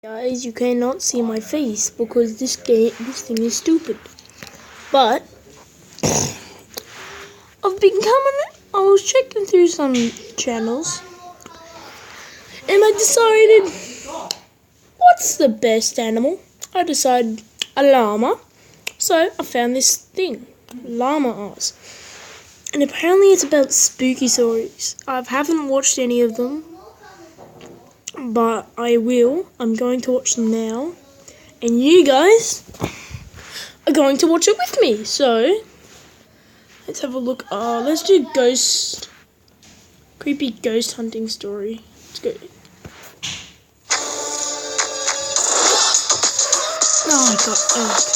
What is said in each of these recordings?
Guys, you cannot see my face because this thing is stupid. But I was checking through some channels, and I decided, what's the best animal? I decided a llama. So I found this thing, Llama Arts, and apparently it's about spooky stories. I haven't watched any of them, but I will. I'm going to watch them now, and you guys are going to watch it with me. So let's have a look. Let's do creepy ghost hunting story. Let's go. Oh my god. Oh.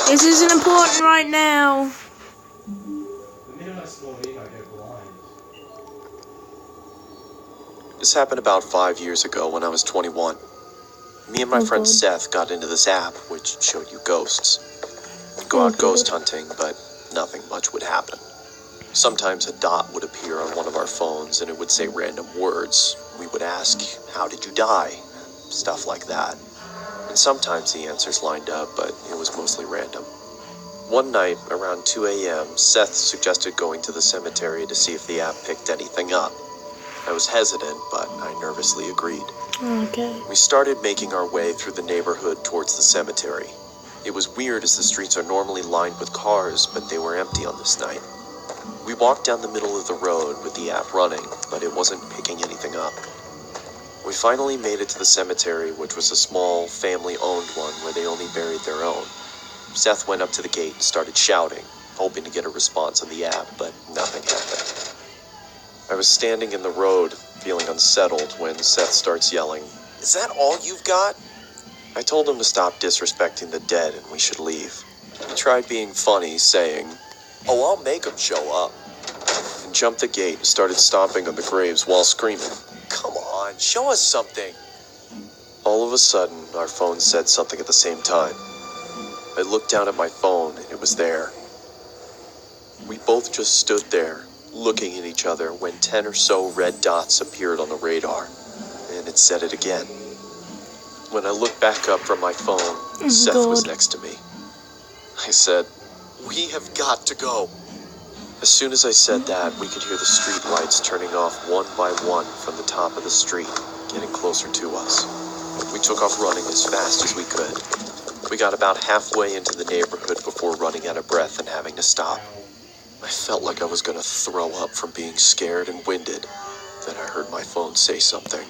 This isn't important right now. This happened about 5 years ago when I was 21. Me and my friend Seth got into this app which showed you ghosts. We'd go out ghost hunting, but nothing much would happen. Sometimes a dot would appear on one of our phones and it would say random words. We would ask, "How did you die?" Stuff like that. And sometimes the answers lined up, but it was mostly random. One night, around 2 a.m., Seth suggested going to the cemetery to see if the app picked anything up. I was hesitant, but I nervously agreed. Okay. We started making our way through the neighborhood towards the cemetery. It was weird as the streets are normally lined with cars, but they were empty on this night. We walked down the middle of the road with the app running, but it wasn't picking anything up. We finally made it to the cemetery, which was a small, family-owned one where they only buried their own. Seth went up to the gate and started shouting, hoping to get a response on the app, but nothing happened. I was standing in the road, feeling unsettled, when Seth starts yelling, "Is that all you've got?" I told him to stop disrespecting the dead and we should leave. He tried being funny, saying, "Oh, I'll make them show up," and jumped the gate and started stomping on the graves while screaming, "Come on, show us something." All of a sudden, our phones said something at the same time. I looked down at my phone and it was there. We both just stood there, looking at each other, when 10 or so red dots appeared on the radar, and it said it again. When I looked back up from my phone, Seth was next to me. I said, "We have got to go." As soon as I said that, we could hear the street lights turning off one by one from the top of the street, getting closer to us. We took off running as fast as we could. We got about halfway into the neighborhood before running out of breath and having to stop. I felt like I was going to throw up from being scared and winded. Then I heard my phone say something.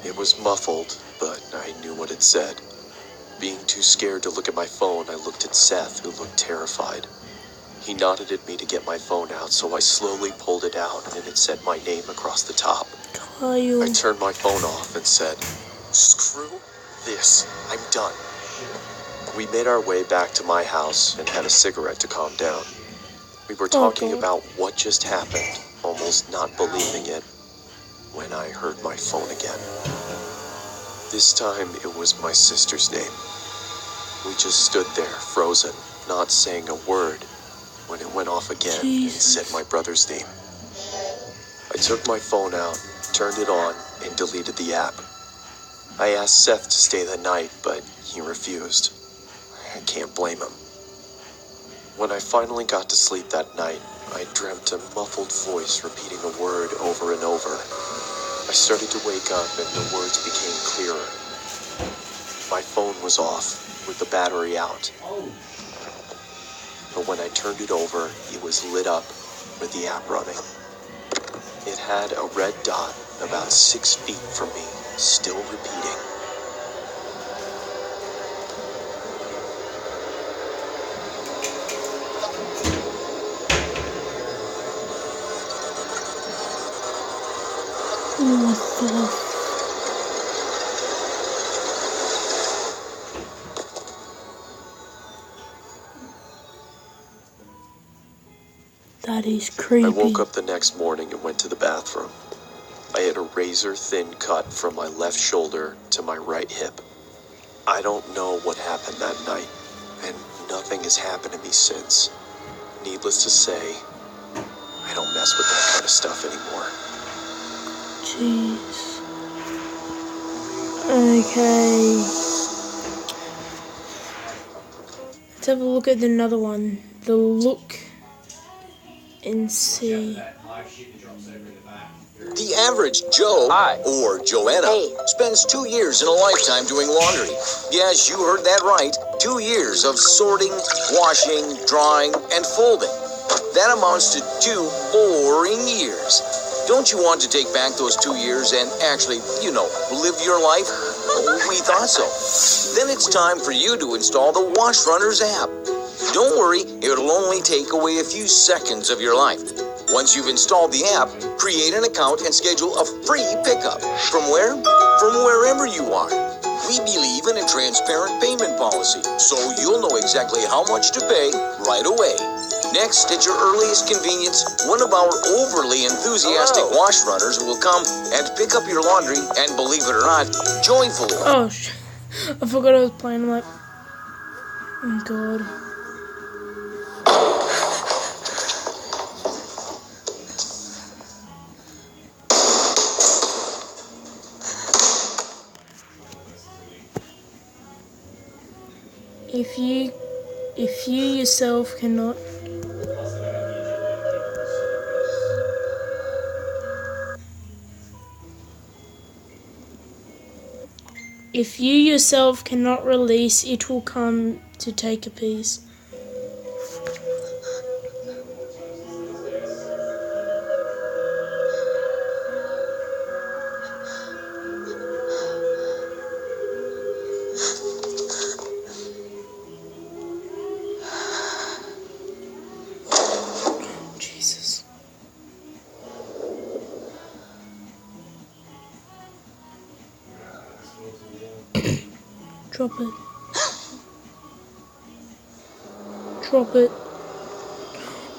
It was muffled, but I knew what it said. Being too scared to look at my phone, I looked at Seth, who looked terrified. He nodded at me to get my phone out, so I slowly pulled it out, and it said my name across the top. Kyle. I turned my phone off and said, "Screw this, I'm done." We made our way back to my house and had a cigarette to calm down. We were talking about what just happened, almost not believing it, when I heard my phone again. This time it was my sister's name. We just stood there, frozen, not saying a word, when it went off again and said my brother's name. I took my phone out, turned it on, and deleted the app. I asked Seth to stay the night, but he refused. I can't blame him. When I finally got to sleep that night, I dreamt a muffled voice repeating a word over and over. I started to wake up and the words became clearer. My phone was off, with the battery out. But when I turned it over, it was lit up with the app running. It had a red dot about 6 feet from me, still repeating. What the? That is creepy. I woke up the next morning and went to the bathroom. I had a razor-thin cut from my left shoulder to my right hip. I don't know what happened that night, and nothing has happened to me since. Needless to say, I don't mess with that kind of stuff anymore. Jeez. Okay. Let's have a look at another one. The look and see. The average Joe or Joanna spends 2 years in a lifetime doing laundry. Yes, you heard that right. 2 years of sorting, washing, drying, and folding. That amounts to 2 boring years. Don't you want to take back those 2 years and actually, live your life? We thought so. Then it's time for you to install the Wash Runners app. Don't worry, it'll only take away a few seconds of your life. Once you've installed the app, create an account and schedule a free pickup. From where? From wherever you are. We believe in a transparent payment policy, so you'll know exactly how much to pay right away. Next, at your earliest convenience, one of our overly enthusiastic wash runners will come and pick up your laundry, and believe it or not, joyfully. Oh, I forgot I was playing. I'm like, oh god. If you yourself cannot release, it will come to take a piece. Jesus. Drop it. Drop it.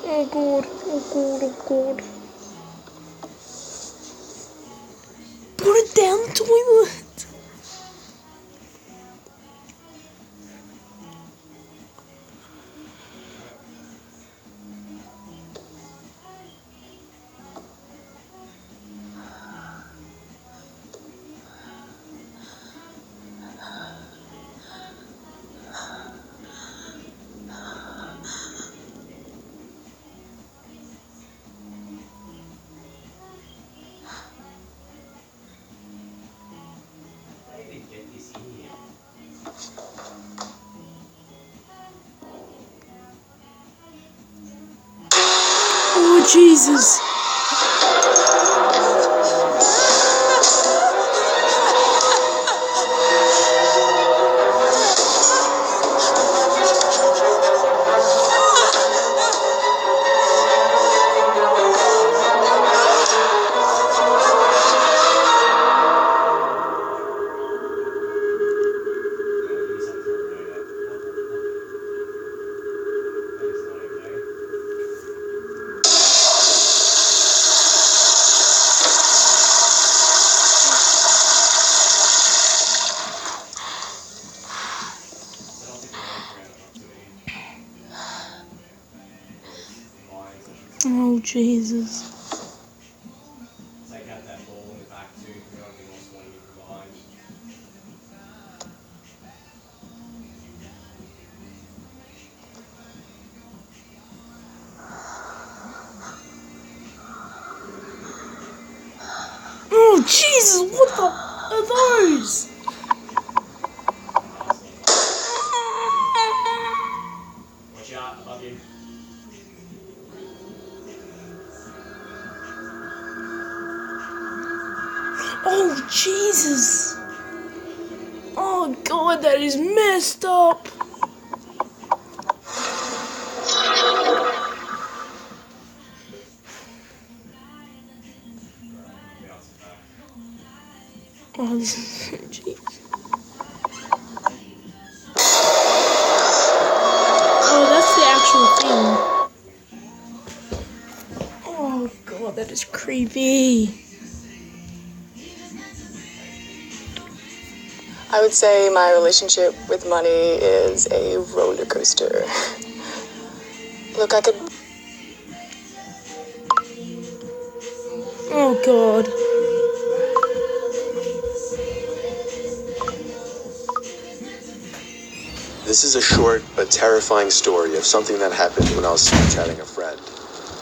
Oh god, oh god, oh god. Put it down the toilet. Oh Jesus. Oh Jesus. Oh Jesus, what the are those? Watch out, above you. Oh Jesus. Oh god, that is messed up. Oh, this is jeez. Oh, that's the actual thing. Oh god, that is creepy. I would say my relationship with money is a roller coaster. Look, I could... Oh god. This is a short but terrifying story of something that happened when I was Snapchatting a friend.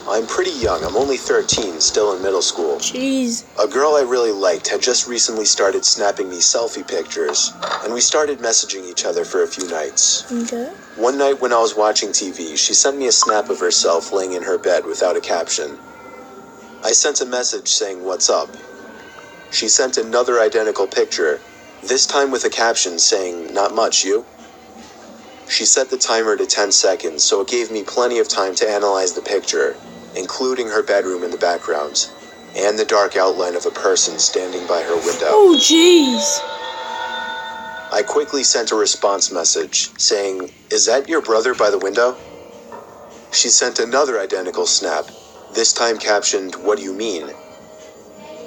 I'm pretty young, I'm only 13, still in middle school. Jeez. A girl I really liked had just recently started snapping me selfie pictures, and we started messaging each other for a few nights. Okay. One night when I was watching TV, she sent me a snap of herself laying in her bed without a caption. I sent a message saying, "What's up?" She sent another identical picture, this time with a caption saying, "Not much, you?" She set the timer to 10 seconds, so it gave me plenty of time to analyze the picture, including her bedroom in the background, and the dark outline of a person standing by her window. Oh, jeez. I quickly sent a response message, saying, "Is that your brother by the window?" She sent another identical snap, this time captioned, "What do you mean?"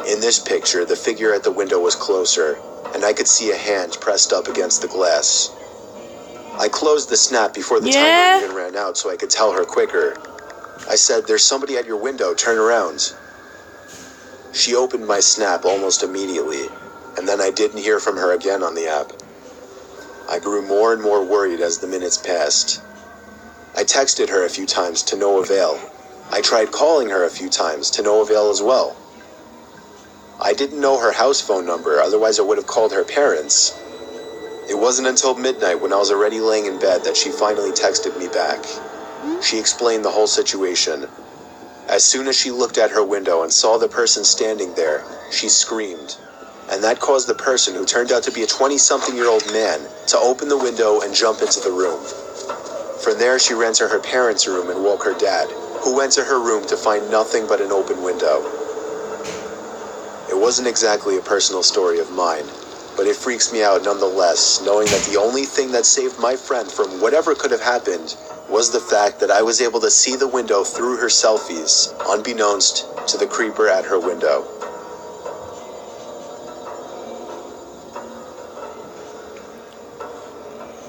In this picture, the figure at the window was closer, and I could see a hand pressed up against the glass. I closed the snap before the timer even ran out so I could tell her quicker. I said, "There's somebody at your window, turn around." She opened my snap almost immediately, and then I didn't hear from her again on the app. I grew more and more worried as the minutes passed. I texted her a few times to no avail. I tried calling her a few times to no avail as well. I didn't know her house phone number, otherwise I would have called her parents. It wasn't until midnight when I was already laying in bed that she finally texted me back. She explained the whole situation. As soon as she looked at her window and saw the person standing there, she screamed. And that caused the person, who turned out to be a 20-something-year-old man, to open the window and jump into the room. From there, she ran to her parents' room and woke her dad, who went to her room to find nothing but an open window. It wasn't exactly a personal story of mine, but it freaks me out nonetheless, knowing that the only thing that saved my friend from whatever could have happened was the fact that I was able to see the window through her selfies, unbeknownst to the creeper at her window.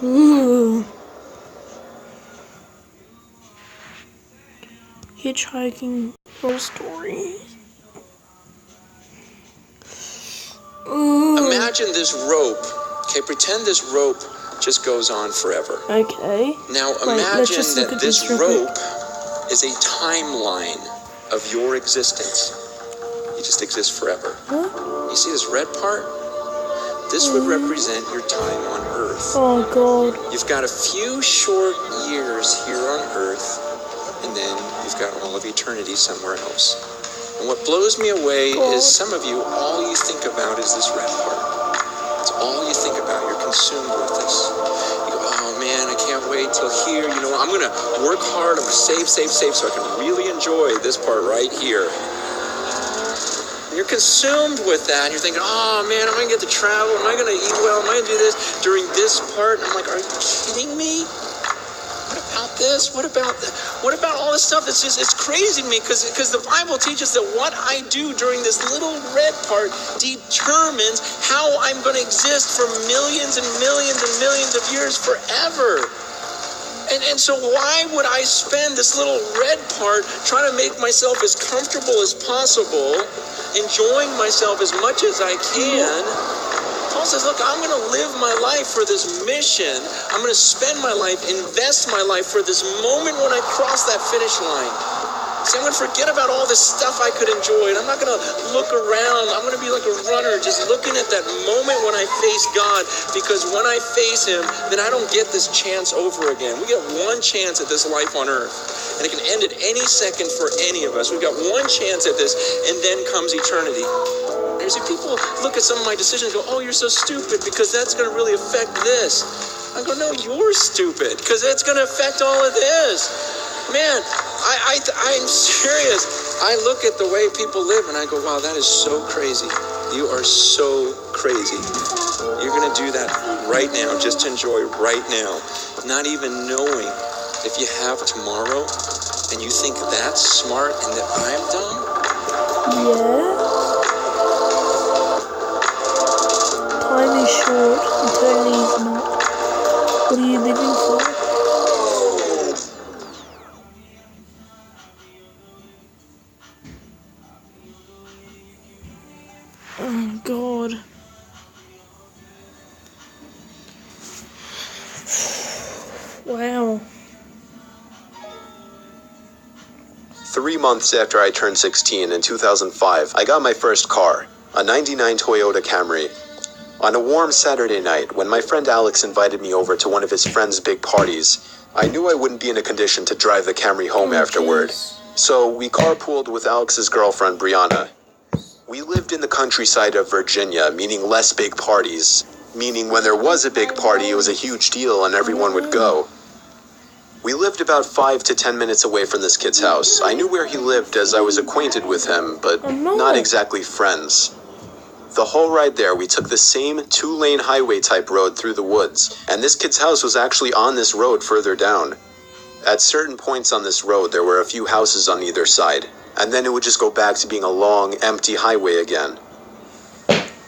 Ooh. Hitchhiking full story. Ooh. Imagine this rope. Okay, pretend this rope just goes on forever. Okay. Now Wait, let's imagine just look that at this this real rope is a timeline of your existence. You just exist forever. Huh? You see this red part? This would represent your time on Earth. Oh, God. You've got a few short years here on Earth, and then you've got all of eternity somewhere else. And what blows me away is some of you, all you think about is this red part. It's all you think about. You're consumed with this. You go, "Oh man, I can't wait till here. You know, I'm going to work hard. I'm going to save so I can really enjoy this part right here." And you're consumed with that. And you're thinking, "Oh man, am I going to get to travel? Am I going to eat well? Am I going to do this during this part?" And I'm like, "Are you kidding me? What about this? What about all this stuff? It's crazy to me because the Bible teaches that what I do during this little red part determines how I'm going to exist for millions and millions and millions of years forever. And so why would I spend this little red part trying to make myself as comfortable as possible, enjoying myself as much as I can? Paul says, look, I'm going to live my life for this mission. I'm going to spend my life, invest my life for this moment when I cross that finish line. See, I'm going to forget about all this stuff I could enjoy, and I'm not going to look around. I'm going to be like a runner, just looking at that moment when I face God, because when I face Him, then I don't get this chance over again. We get one chance at this life on earth, and it can end at any second for any of us. We've got one chance at this, and then comes eternity. And you see, people look at some of my decisions and go, "Oh, you're so stupid because that's going to really affect this." I go, "No, you're stupid because it's going to affect all of this." Man, I'm serious. I look at the way people live and I go, "Wow, that is so crazy. You are so crazy. You're going to do that right now, just to enjoy right now, not even knowing if you have tomorrow, and you think that's smart and that I'm dumb?" Yeah. Time is short, eternity is not. What are you living for? Oh, God. Wow. 3 months after I turned 16 in 2005, I got my first car, a '99 Toyota Camry. On a warm Saturday night, when my friend Alex invited me over to one of his friend's big parties, I knew I wouldn't be in a condition to drive the Camry home afterward. So we carpooled with Alex's girlfriend, Brianna. We lived in the countryside of Virginia, meaning less big parties. Meaning when there was a big party, it was a huge deal and everyone would go. We lived about 5 to 10 minutes away from this kid's house. I knew where he lived as I was acquainted with him, but not exactly friends. The whole ride there, we took the same 2-lane highway type road through the woods, and this kid's house was actually on this road further down. At certain points on this road, there were a few houses on either side, and then it would just go back to being a long, empty highway again.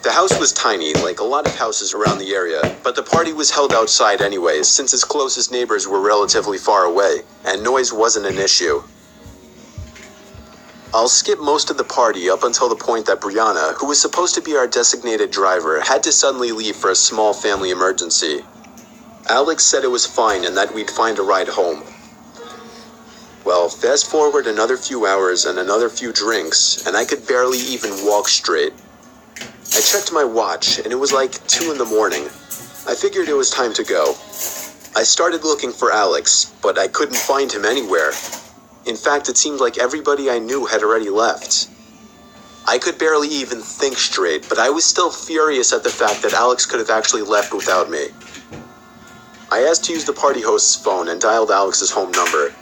The house was tiny, like a lot of houses around the area, but the party was held outside anyways, since its closest neighbors were relatively far away, and noise wasn't an issue. I'll skip most of the party up until the point that Brianna, who was supposed to be our designated driver, had to suddenly leave for a small family emergency. Alex said it was fine and that we'd find a ride home. Well, fast forward another few hours and another few drinks, and I could barely even walk straight. I checked my watch, and it was like 2 in the morning. I figured it was time to go. I started looking for Alex, but I couldn't find him anywhere. In fact, it seemed like everybody I knew had already left. I could barely even think straight, but I was still furious at the fact that Alex could have actually left without me. I asked to use the party host's phone and dialed Alex's home number.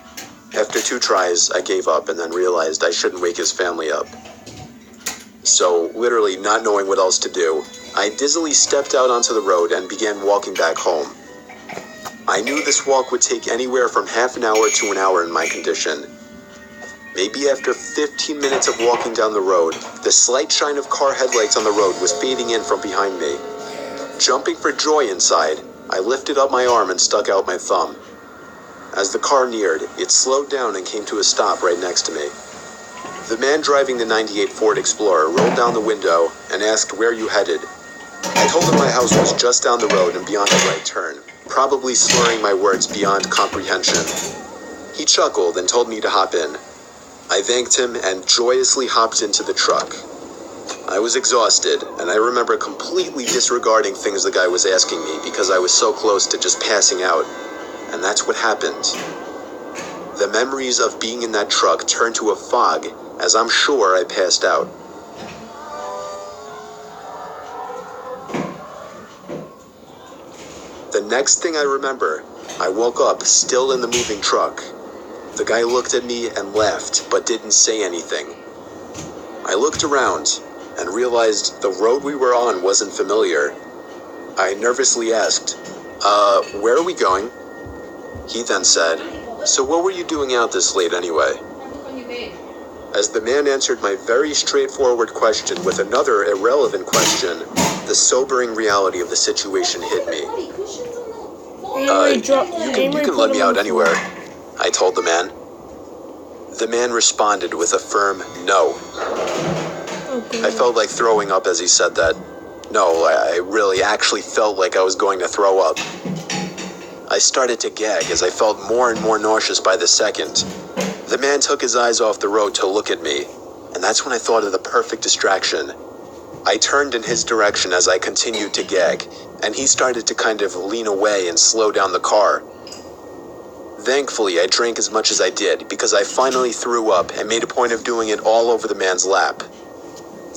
After 2 tries, I gave up and then realized I shouldn't wake his family up. So, literally not knowing what else to do, I dizzily stepped out onto the road and began walking back home. I knew this walk would take anywhere from half an hour to an hour in my condition. Maybe after 15 minutes of walking down the road, the slight shine of car headlights on the road was fading in from behind me. Jumping for joy inside, I lifted up my arm and stuck out my thumb. As the car neared, it slowed down and came to a stop right next to me. The man driving the '98 Ford Explorer rolled down the window and asked where you headed. I told him my house was just down the road and beyond the right turn, probably slurring my words beyond comprehension. He chuckled and told me to hop in. I thanked him and joyously hopped into the truck. I was exhausted, and I remember completely disregarding things the guy was asking me because I was so close to just passing out. And that's what happened. The memories of being in that truck turned to a fog, as I'm sure I passed out. The next thing I remember, I woke up still in the moving truck. The guy looked at me and laughed, but didn't say anything. I looked around and realized the road we were on wasn't familiar. I nervously asked, where are we going? He then said, so what were you doing out this late anyway? As the man answered my very straightforward question with another irrelevant question, the sobering reality of the situation hit me. You can let me out anywhere, I told the man. The man responded with a firm no. I felt like throwing up as he said that. No, I really actually felt like I was going to throw up. I started to gag as I felt more and more nauseous by the second. The man took his eyes off the road to look at me, and that's when I thought of the perfect distraction. I turned in his direction as I continued to gag, and he started to kind of lean away and slow down the car. Thankfully, I drank as much as I did because I finally threw up and made a point of doing it all over the man's lap.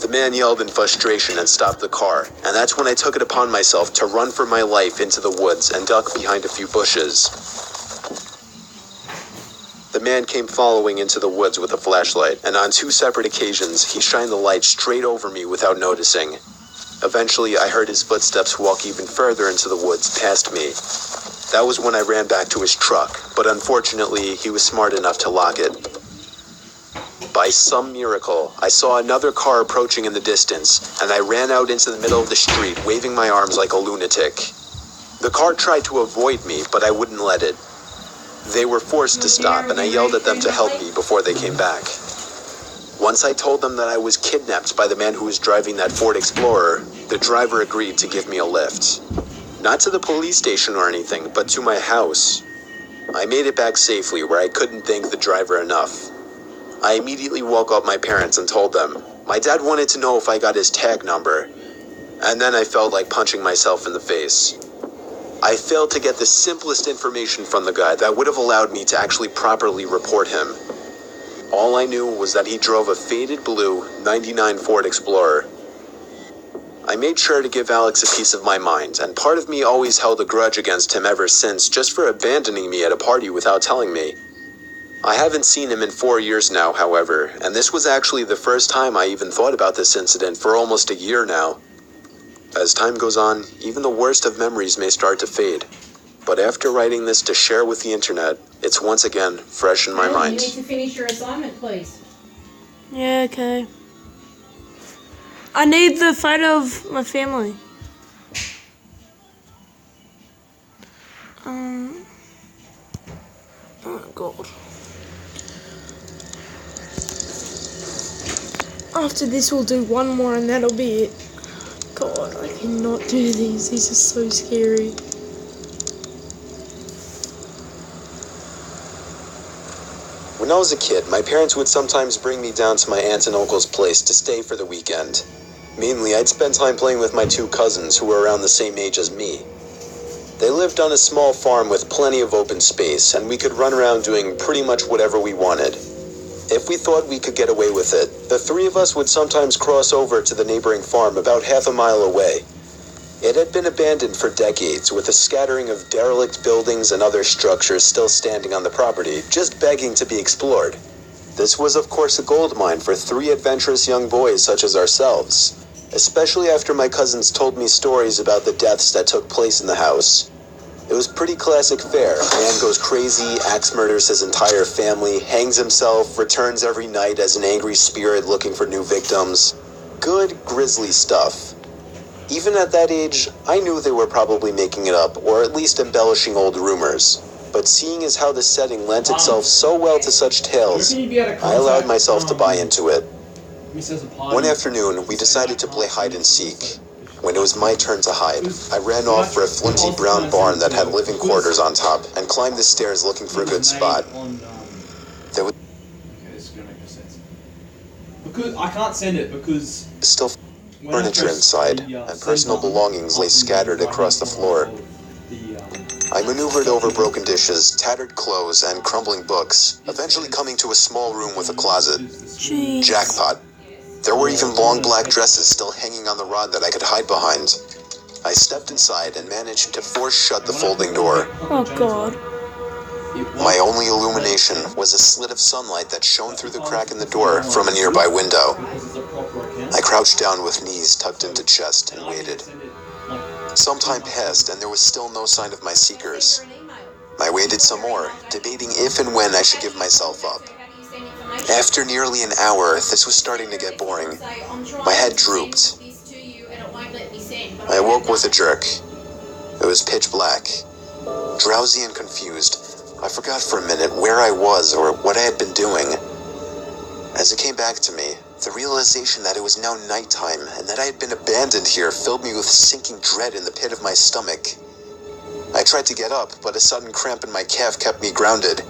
The man yelled in frustration and stopped the car, and that's when I took it upon myself to run for my life into the woods and duck behind a few bushes. The man came following into the woods with a flashlight, and on 2 separate occasions, he shined the light straight over me without noticing. Eventually, I heard his footsteps walk even further into the woods past me. That was when I ran back to his truck, but unfortunately, he was smart enough to lock it. By some miracle, I saw another car approaching in the distance, and I ran out into the middle of the street, waving my arms like a lunatic. The car tried to avoid me, but I wouldn't let it. They were forced to stop, and I yelled at them to help me before they came back. Once I told them that I was kidnapped by the man who was driving that Ford Explorer, the driver agreed to give me a lift. Not to the police station or anything, but to my house. I made it back safely where I couldn't thank the driver enough. I immediately woke up my parents and told them. My dad wanted to know if I got his tag number, and then I felt like punching myself in the face. I failed to get the simplest information from the guy that would have allowed me to actually properly report him. All I knew was that he drove a faded blue '99 Ford Explorer. I made sure to give Alex a piece of my mind, and part of me always held a grudge against him ever since, just for abandoning me at a party without telling me. I haven't seen him in 4 years now, however, and this was actually the first time I even thought about this incident for almost a year now. As time goes on, even the worst of memories may start to fade. But after writing this to share with the internet, it's once again fresh in my mind. You need to finish your assignment, please. Yeah, okay. I need the photo of my family. Oh god. After this we'll do one more and that'll be it. God, I cannot do these. These are so scary. When I was a kid, my parents would sometimes bring me down to my aunt and uncle's place to stay for the weekend. Mainly, I'd spend time playing with my 2 cousins who were around the same age as me. They lived on a small farm with plenty of open space, and we could run around doing pretty much whatever we wanted. If we thought we could get away with it, the 3 of us would sometimes cross over to the neighboring farm about half a mile away. It had been abandoned for decades, with a scattering of derelict buildings and other structures still standing on the property, just begging to be explored. This was of course a gold mine for 3 adventurous young boys such as ourselves, especially after my cousins told me stories about the deaths that took place in the house. It was pretty classic fare. Man goes crazy, axe murders his entire family, hangs himself, returns every night as an angry spirit looking for new victims. Good, grisly stuff. Even at that age, I knew they were probably making it up, or at least embellishing old rumors. But seeing as how the setting lent itself so well to such tales, I allowed myself to buy into it. One afternoon, we decided to play hide and seek. When it was my turn to hide, I ran off for a flinty brown barn that had living quarters on top, and climbed the stairs looking for a good spot. There was this is gonna make no sense. Because I can't send it because still furniture inside, and personal belongings lay scattered across the floor. I maneuvered over broken dishes, tattered clothes, and crumbling books, eventually coming to a small room with a closet. Jeez. Jackpot. There were even long black dresses still hanging on the rod that I could hide behind. I stepped inside and managed to force shut the folding door. Oh god. My only illumination was a slit of sunlight that shone through the crack in the door from a nearby window. I crouched down with knees tucked into chest and waited. Some time passed and there was still no sign of my seekers. I waited some more, debating if and when I should give myself up. After nearly an hour, this was starting to get boring. My head drooped. I awoke with a jerk. It was pitch black. Drowsy and confused, I forgot for a minute where I was or what I had been doing. As it came back to me, the realization that it was now nighttime and that I had been abandoned here filled me with sinking dread in the pit of my stomach. I tried to get up, but a sudden cramp in my calf kept me grounded.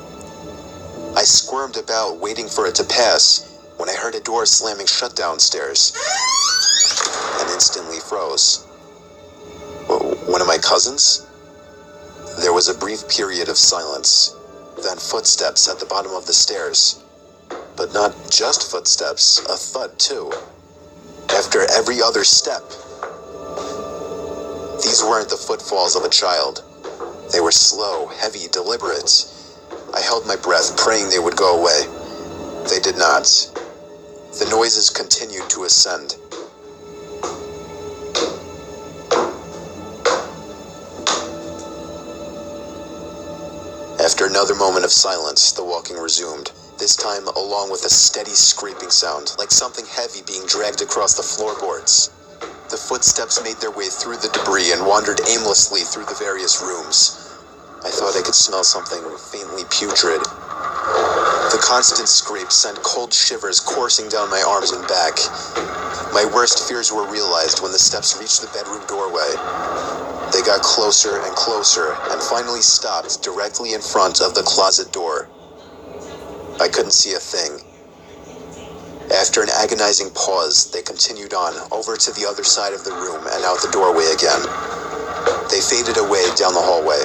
I squirmed about, waiting for it to pass, when I heard a door slamming shut downstairs, and instantly froze. One of my cousins? There was a brief period of silence, then footsteps at the bottom of the stairs. But not just footsteps, a thud too. After every other step. These weren't the footfalls of a child. They were slow, heavy, deliberate. I held my breath, praying they would go away. They did not. The noises continued to ascend. After another moment of silence, the walking resumed, this time along with a steady scraping sound, like something heavy being dragged across the floorboards. The footsteps made their way through the debris and wandered aimlessly through the various rooms. I thought I could smell something faintly putrid. The constant scrape sent cold shivers coursing down my arms and back. My worst fears were realized when the steps reached the bedroom doorway. They got closer and closer and finally stopped directly in front of the closet door. I couldn't see a thing. After an agonizing pause, they continued on over to the other side of the room and out the doorway again. They faded away down the hallway.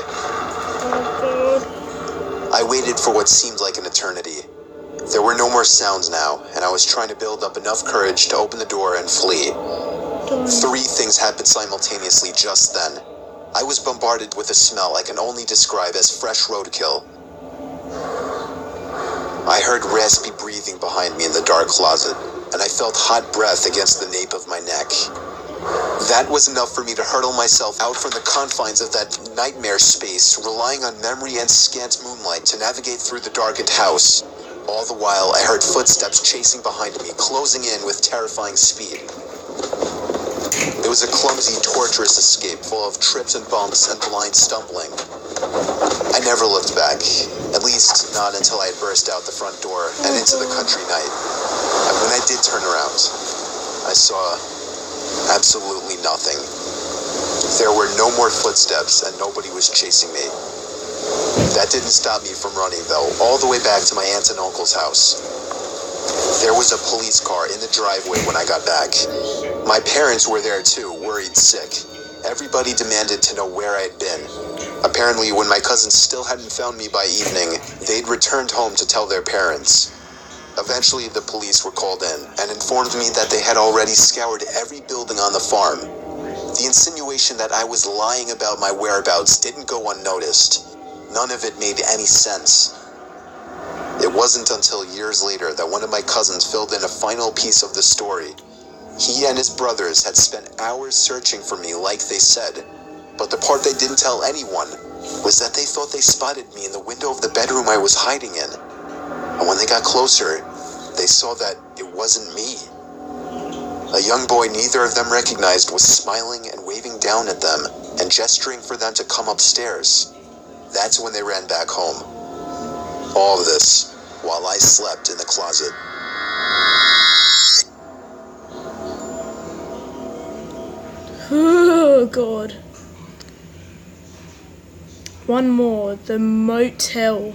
I waited for what seemed like an eternity. There were no more sounds now, and I was trying to build up enough courage to open the door and flee. 3 things happened simultaneously just then. I was bombarded with a smell I can only describe as fresh roadkill. I heard raspy breathing behind me in the dark closet, and I felt hot breath against the nape of my neck. That was enough for me to hurtle myself out from the confines of that nightmare space, relying on memory and scant moonlight to navigate through the darkened house. All the while, I heard footsteps chasing behind me, closing in with terrifying speed. It was a clumsy, torturous escape full of trips and bumps and blind stumbling. I never looked back, at least not until I had burst out the front door and into the country night. And when I did turn around, I saw absolutely nothing. There were no more footsteps and nobody was chasing me. That didn't stop me from running, though, all the way back to my aunt and uncle's house. There was a police car in the driveway when I got back. My parents were there too, worried sick. Everybody demanded to know where I had been. Apparently, when my cousins still hadn't found me by evening, they'd returned home to tell their parents. Eventually, the police were called in and informed me that they had already scoured every building on the farm. The insinuation that I was lying about my whereabouts didn't go unnoticed. None of it made any sense. It wasn't until years later that one of my cousins filled in a final piece of the story. He and his brothers had spent hours searching for me like they said, but the part they didn't tell anyone was that they thought they spotted me in the window of the bedroom I was hiding in. And when they got closer, they saw that it wasn't me. A young boy neither of them recognized was smiling and waving down at them and gesturing for them to come upstairs. That's when they ran back home. All of this while I slept in the closet. Oh, God. One more. The motel.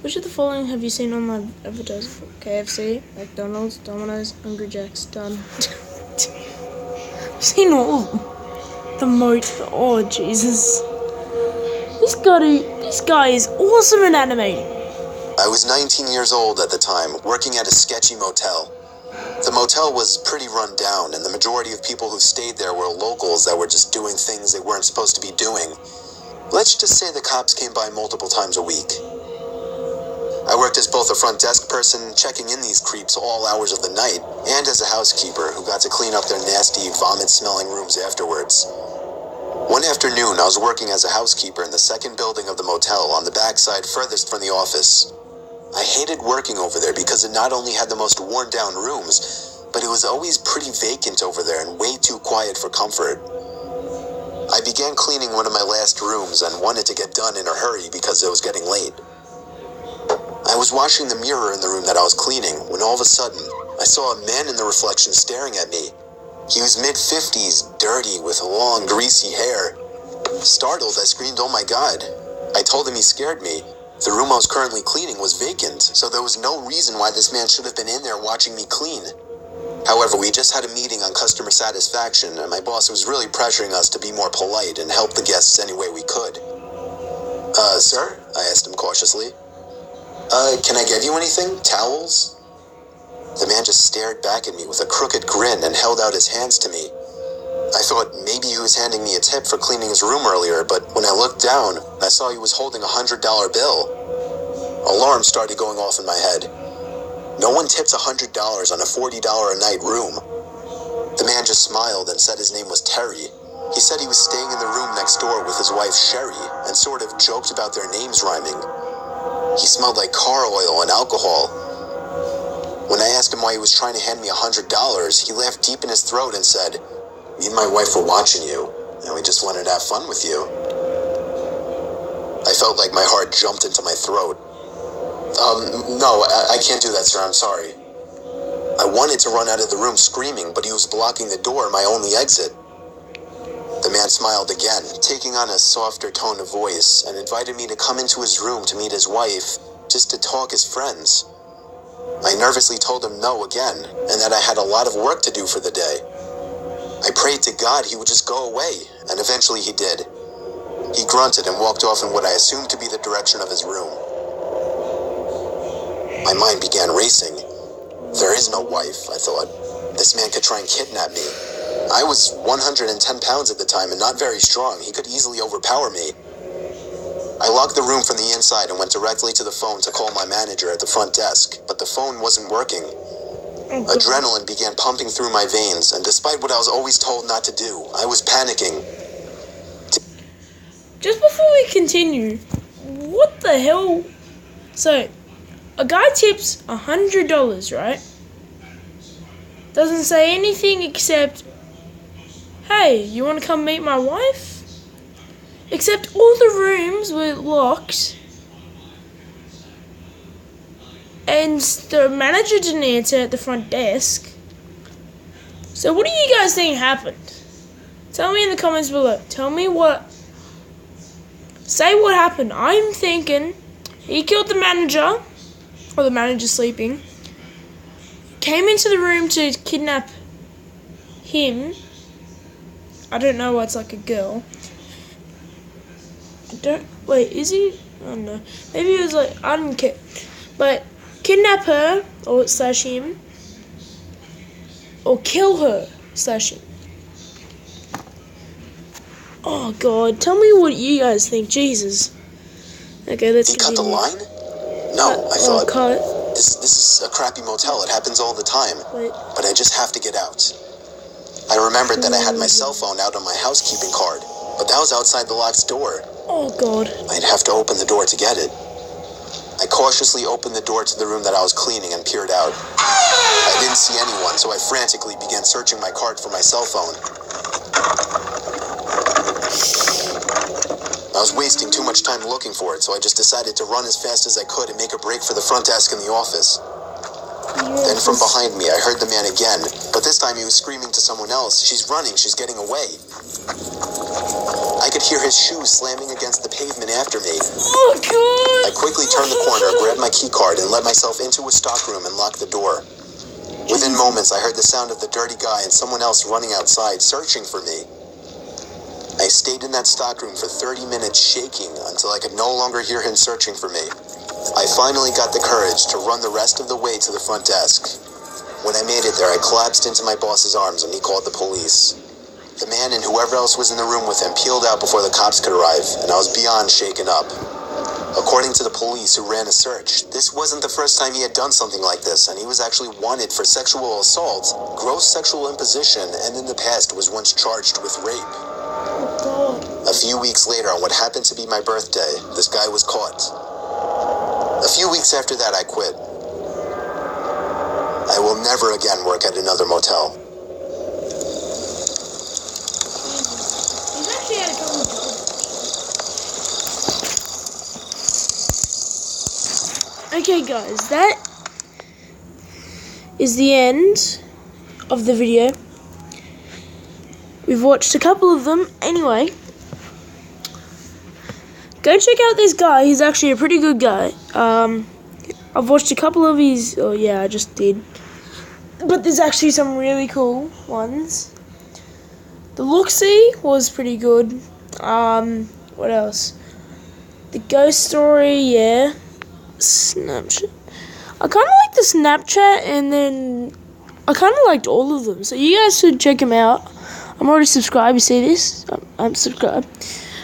Which of the following have you seen on my advertising? KFC, McDonald's, Domino's, Hungry Jack's, done. I've seen all of them. The motel. Oh, Jesus. This guy is awesome in animating. I was 19 years old at the time, working at a sketchy motel. The motel was pretty run down, and the majority of people who stayed there were locals that were just doing things they weren't supposed to be doing. Let's just say the cops came by multiple times a week. I worked as both a front desk person, checking in these creeps all hours of the night, and as a housekeeper who got to clean up their nasty, vomit-smelling rooms afterwards. One afternoon, I was working as a housekeeper in the second building of the motel on the backside furthest from the office. I hated working over there because it not only had the most worn-down rooms, but it was always pretty vacant over there and way too quiet for comfort. I began cleaning one of my last rooms and wanted to get done in a hurry because it was getting late. I was washing the mirror in the room that I was cleaning when all of a sudden, I saw a man in the reflection staring at me. He was mid-50s, dirty, with long, greasy hair. Startled, I screamed, "Oh my God." I told him he scared me. The room I was currently cleaning was vacant, so there was no reason why this man should have been in there watching me clean. However, we just had a meeting on customer satisfaction, and my boss was really pressuring us to be more polite and help the guests any way we could. Sir?" I asked him cautiously. Can I get you anything? Towels?" The man just stared back at me with a crooked grin and held out his hands to me. I thought maybe he was handing me a tip for cleaning his room earlier, but when I looked down, I saw he was holding a $100 bill. Alarms started going off in my head. No one tips $100 on a $40 a night room. The man just smiled and said his name was Terry. He said he was staying in the room next door with his wife Sherry and sort of joked about their names rhyming. He smelled like car oil and alcohol. When I asked him why he was trying to hand me $100, he laughed deep in his throat and said, "Me and my wife were watching you, and we just wanted to have fun with you." I felt like my heart jumped into my throat. No, I can't do that, sir, I'm sorry." I wanted to run out of the room screaming, but he was blocking the door, my only exit. smiled again, taking on a softer tone of voice, and invited me to come into his room to meet his wife, just to talk as friends. I nervously told him no again, and that I had a lot of work to do for the day. I prayed to God he would just go away, and eventually he did. He grunted and walked off in what I assumed to be the direction of his room. My mind began racing. There is no wife, I thought. This man could try and kidnap me. I was 110 pounds at the time and not very strong. He could easily overpower me. I locked the room from the inside and went directly to the phone to call my manager at the front desk, but the phone wasn't working. Adrenaline began pumping through my veins, and despite what I was always told not to do, I was panicking. Just before we continue, what the hell? So, a guy tips $100, right? Doesn't say anything except, hey, you want to come meet my wife? Except all the rooms were locked. And the manager didn't answer at the front desk. So what do you guys think happened? Tell me in the comments below. Tell me what... Say what happened. I'm thinking he killed the manager. Or the manager's sleeping. Came into the room to kidnap him. I don't know why it's like a girl. Wait, is he? I don't know. Maybe it was like, I don't care. But kidnap her, or slash him. Or kill her, slash him. Oh God, tell me what you guys think. Jesus. Okay, let's continue. He cut the line? No, I thought, this is a crappy motel. It happens all the time. Wait. But I just have to get out. I remembered that I had my cell phone out on my housekeeping card, but that was outside the locked door. Oh God. I'd have to open the door to get it. I cautiously opened the door to the room that I was cleaning and peered out. I didn't see anyone, so I frantically began searching my card for my cell phone. I was wasting too much time looking for it, so I just decided to run as fast as I could and make a break for the front desk in the office. Then from behind me, I heard the man again, but this time he was screaming to someone else, "She's running, she's getting away." I could hear his shoes slamming against the pavement after me. Oh God! I quickly turned the corner, grabbed my key card, and let myself into a stockroom and locked the door. Within moments, I heard the sound of the dirty guy and someone else running outside, searching for me. I stayed in that stockroom for 30 minutes shaking until I could no longer hear him searching for me. I finally got the courage to run the rest of the way to the front desk. When I made it there, I collapsed into my boss's arms and he called the police. The man and whoever else was in the room with him peeled out before the cops could arrive, and I was beyond shaken up. According to the police who ran a search, this wasn't the first time he had done something like this, and he was actually wanted for sexual assault, gross sexual imposition, and in the past was once charged with rape. A few weeks later, on what happened to be my birthday, this guy was caught. A few weeks after that, I quit. I will never again work at another motel. Okay guys, that is the end of the video. We've watched a couple of them. Anyway, go check out this guy. He's actually a pretty good guy. I've watched a couple of his... Oh yeah, I just did. But there's actually some really cool ones. The Look-See was pretty good. What else? The Ghost Story, yeah. Snapchat. I kind of like the Snapchat, and then I kind of liked all of them. So you guys should check him out. I'm already subscribed. You see this? I'm subscribed.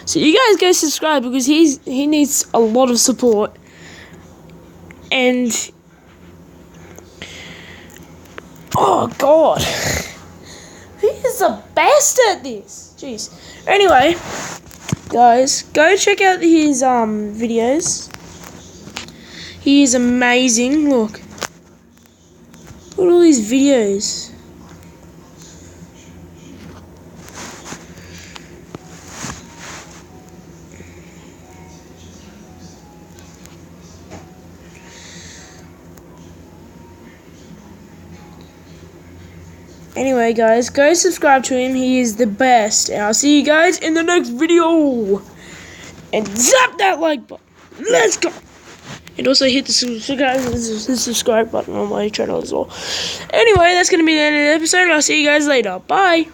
So you guys go subscribe because he needs a lot of support. And oh God, he is the best at this. Jeez. Anyway, guys, go check out his videos. He is amazing. Look at all these videos. Anyway, guys, go subscribe to him. He is the best. And I'll see you guys in the next video. And zap that like button. Let's go. And also hit the subscribe button on my channel as well. Anyway, that's going to be the end of the episode. I'll see you guys later. Bye.